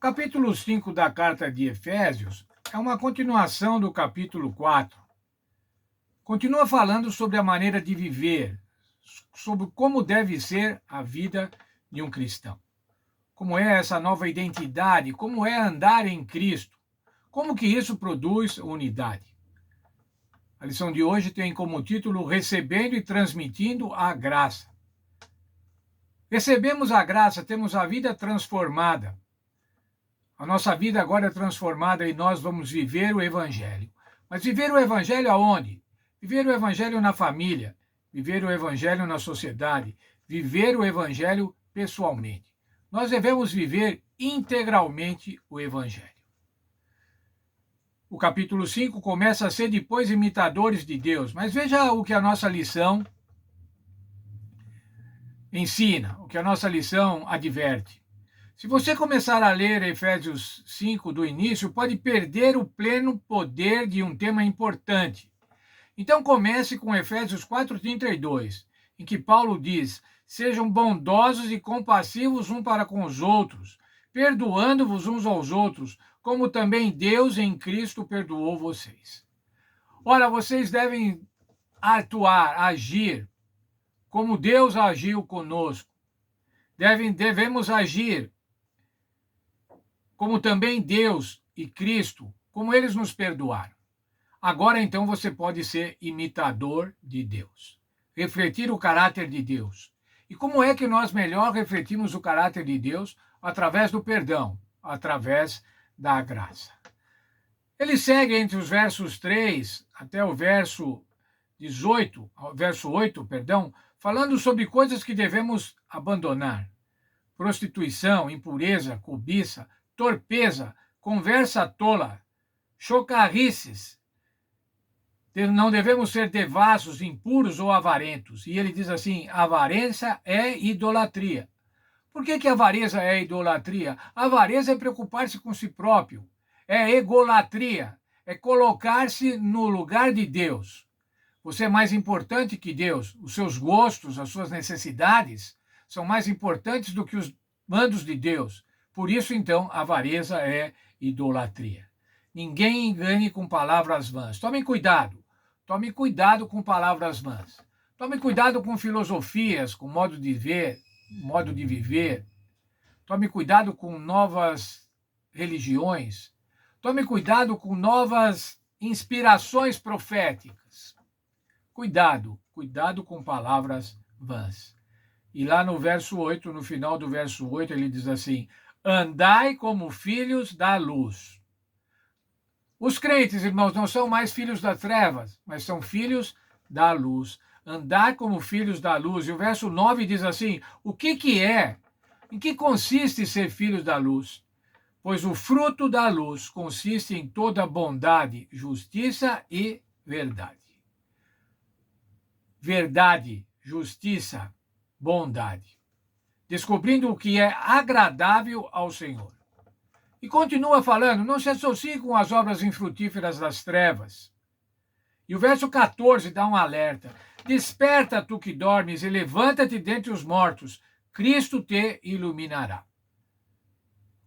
Capítulo 5 da carta de Efésios é uma continuação do capítulo 4. Continua falando sobre a maneira de viver, sobre como deve ser a vida de um cristão. Como é essa nova identidade, como é andar em Cristo, como que isso produz unidade. A lição de hoje tem como título Recebendo e Transmitindo a Graça. Recebemos a graça, temos a vida transformada. A nossa vida agora é transformada e nós vamos viver o Evangelho. Mas viver o Evangelho aonde? Viver o Evangelho na família, viver o Evangelho na sociedade, viver o Evangelho pessoalmente. Nós devemos viver integralmente o Evangelho. O capítulo 5 começa a ser depois imitadores de Deus, mas veja o que a nossa lição ensina, o que a nossa lição adverte. Se você começar a ler Efésios 5 do início, pode perder o pleno poder de um tema importante. Então comece com Efésios 4:32, em que Paulo diz: sejam bondosos e compassivos uns para com os outros, perdoando-vos uns aos outros, como também Deus em Cristo perdoou vocês. Ora, vocês devem atuar, agir, como Deus agiu conosco. Devemos agir como também Deus e Cristo, como eles nos perdoaram. Agora, então, você pode ser imitador de Deus, refletir o caráter de Deus. E como é que nós melhor refletimos o caráter de Deus? Através do perdão, através da graça. Ele segue entre os versos 3 até o verso 8, falando sobre coisas que devemos abandonar. Prostituição, impureza, cobiça, torpeza, conversa tola, chocarrices. Não devemos ser devassos, impuros ou avarentos. E ele diz assim: avareza é idolatria. Por que avareza é idolatria? Avareza é preocupar-se com si próprio. É egolatria. É colocar-se no lugar de Deus. Você é mais importante que Deus. Os seus gostos, as suas necessidades são mais importantes do que os mandos de Deus. Por isso, então, a avareza é idolatria. Ninguém engane com palavras vãs. Tome cuidado. Tome cuidado com palavras vãs. Tome cuidado com filosofias, com modo de ver, modo de viver. Tome cuidado com novas religiões. Tome cuidado com novas inspirações proféticas. Cuidado com palavras vãs. E lá no verso 8, no final do verso 8, ele diz assim: andai como filhos da luz. Os crentes, irmãos, não são mais filhos das trevas, mas são filhos da luz. Andar como filhos da luz. E o verso 9 diz assim: o que é? Em que consiste ser filhos da luz? Pois o fruto da luz consiste em toda bondade, justiça e verdade. Verdade, justiça, bondade. Descobrindo o que é agradável ao Senhor. E continua falando: não se associe com as obras infrutíferas das trevas. E o verso 14 dá um alerta: desperta, tu que dormes, e levanta-te dentre os mortos, Cristo te iluminará.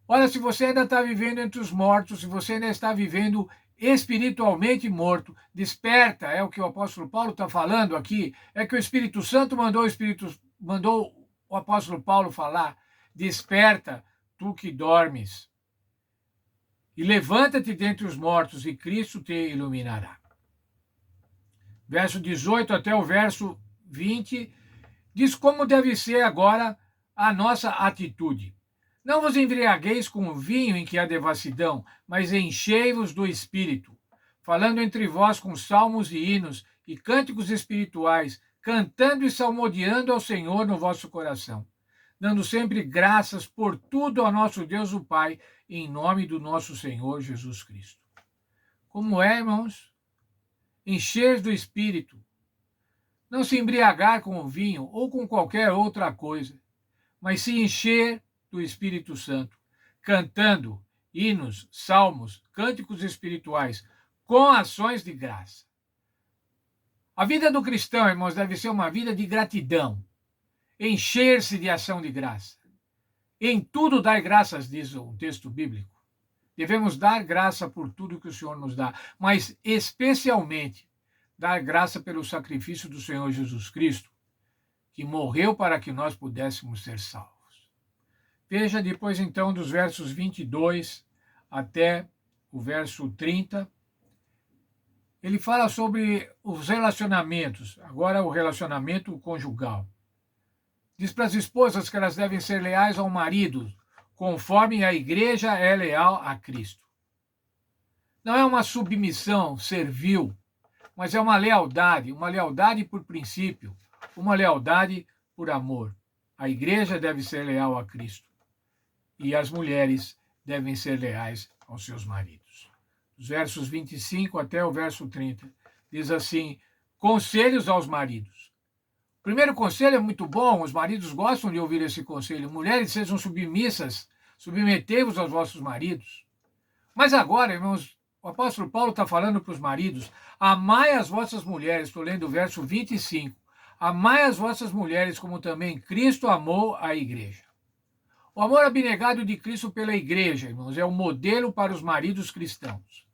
Olha, se você ainda está vivendo entre os mortos, se você ainda está vivendo espiritualmente morto, desperta, é o que o apóstolo Paulo está falando aqui, é que o Espírito Santo mandou o apóstolo Paulo falar: desperta, tu que dormes, e levanta-te dentre os mortos, e Cristo te iluminará. Verso 18 até o verso 20, diz como deve ser agora a nossa atitude. Não vos embriagueis com o vinho em que há devassidão, mas enchei-vos do Espírito, falando entre vós com salmos e hinos e cânticos espirituais, cantando e salmodiando ao Senhor no vosso coração, dando sempre graças por tudo ao nosso Deus o Pai, em nome do nosso Senhor Jesus Cristo. Como é, irmãos? Encher do Espírito. Não se embriagar com o vinho ou com qualquer outra coisa, mas se encher do Espírito Santo, cantando hinos, salmos, cânticos espirituais, com ações de graça. A vida do cristão, irmãos, deve ser uma vida de gratidão, encher-se de ação de graça. Em tudo dai graças, diz o texto bíblico. Devemos dar graça por tudo que o Senhor nos dá, mas especialmente dar graça pelo sacrifício do Senhor Jesus Cristo, que morreu para que nós pudéssemos ser salvos. Veja depois, então, dos versos 22 até o verso 30, ele fala sobre os relacionamentos, agora o relacionamento conjugal. Diz para as esposas que elas devem ser leais ao marido, conforme a igreja é leal a Cristo. Não é uma submissão servil, mas é uma lealdade por princípio, uma lealdade por amor. A igreja deve ser leal a Cristo e as mulheres devem ser leais aos seus maridos. Os versos 25 até o verso 30 diz assim: conselhos aos maridos. O primeiro conselho é muito bom, os maridos gostam de ouvir esse conselho. Mulheres, sejam submissas, submetei-vos aos vossos maridos. Mas agora, irmãos, o apóstolo Paulo está falando para os maridos: amai as vossas mulheres, estou lendo o verso 25. Amai as vossas mulheres como também Cristo amou a igreja. O amor abnegado de Cristo pela igreja, irmãos, é o modelo para os maridos cristãos.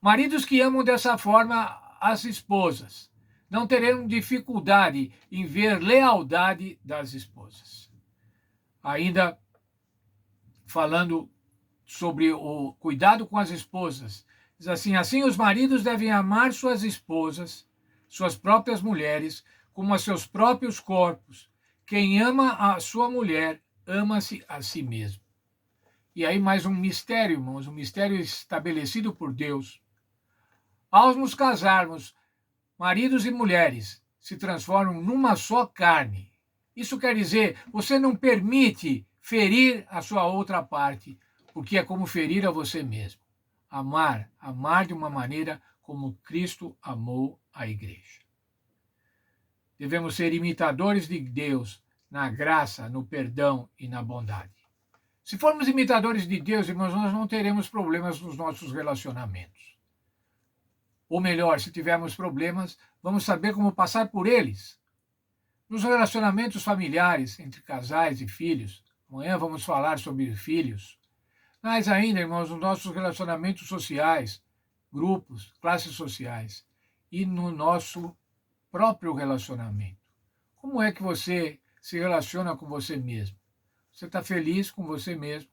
Maridos que amam dessa forma as esposas não terão dificuldade em ver lealdade das esposas. Ainda falando sobre o cuidado com as esposas, diz assim os maridos devem amar suas esposas, suas próprias mulheres, como a seus próprios corpos. Quem ama a sua mulher, ama-se a si mesmo. E aí mais um mistério, irmãos, um mistério estabelecido por Deus. Ao nos casarmos, maridos e mulheres se transformam numa só carne. Isso quer dizer, você não permite ferir a sua outra parte, porque é como ferir a você mesmo. Amar de uma maneira como Cristo amou a igreja. Devemos ser imitadores de Deus na graça, no perdão e na bondade. Se formos imitadores de Deus, irmãos, nós não teremos problemas nos nossos relacionamentos. Ou melhor, se tivermos problemas, vamos saber como passar por eles. Nos relacionamentos familiares, entre casais e filhos, amanhã vamos falar sobre filhos. Mas ainda, irmãos, nos nossos relacionamentos sociais, grupos, classes sociais e no nosso próprio relacionamento. Como é que você se relaciona com você mesmo? Você está feliz com você mesmo?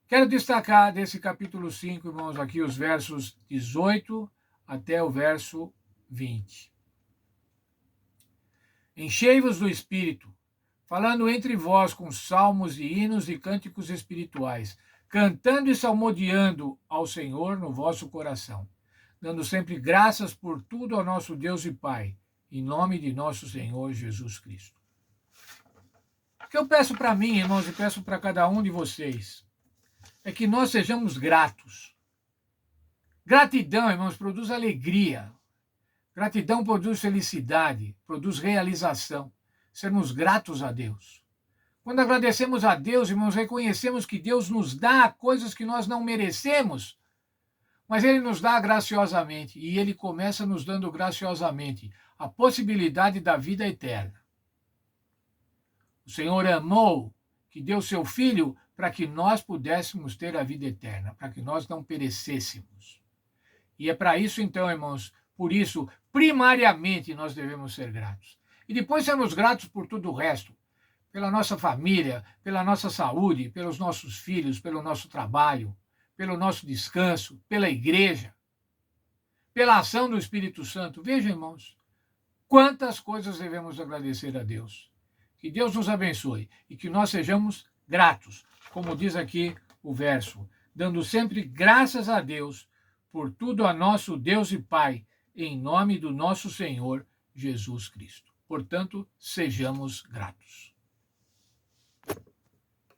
Quero destacar desse capítulo 5, irmãos, aqui os versos 18 até o verso 20. Enchei-vos do Espírito, falando entre vós com salmos e hinos e cânticos espirituais, cantando e salmodiando ao Senhor no vosso coração, dando sempre graças por tudo ao nosso Deus e Pai, em nome de nosso Senhor Jesus Cristo. O que eu peço para mim, irmãos, e peço para cada um de vocês, é que nós sejamos gratos. Gratidão, irmãos, produz alegria. Gratidão produz felicidade, produz realização. Sermos gratos a Deus. Quando agradecemos a Deus, irmãos, reconhecemos que Deus nos dá coisas que nós não merecemos, mas Ele nos dá graciosamente, e Ele começa nos dando graciosamente a possibilidade da vida eterna. O Senhor amou, que deu seu Filho para que nós pudéssemos ter a vida eterna, para que nós não perecêssemos. E é para isso, então, irmãos, por isso, primariamente, nós devemos ser gratos. E depois sermos gratos por tudo o resto, pela nossa família, pela nossa saúde, pelos nossos filhos, pelo nosso trabalho, pelo nosso descanso, pela igreja, pela ação do Espírito Santo. Veja, irmãos, quantas coisas devemos agradecer a Deus. Que Deus nos abençoe e que nós sejamos gratos, como diz aqui o verso, dando sempre graças a Deus por tudo a nosso Deus e Pai, em nome do nosso Senhor Jesus Cristo. Portanto, sejamos gratos.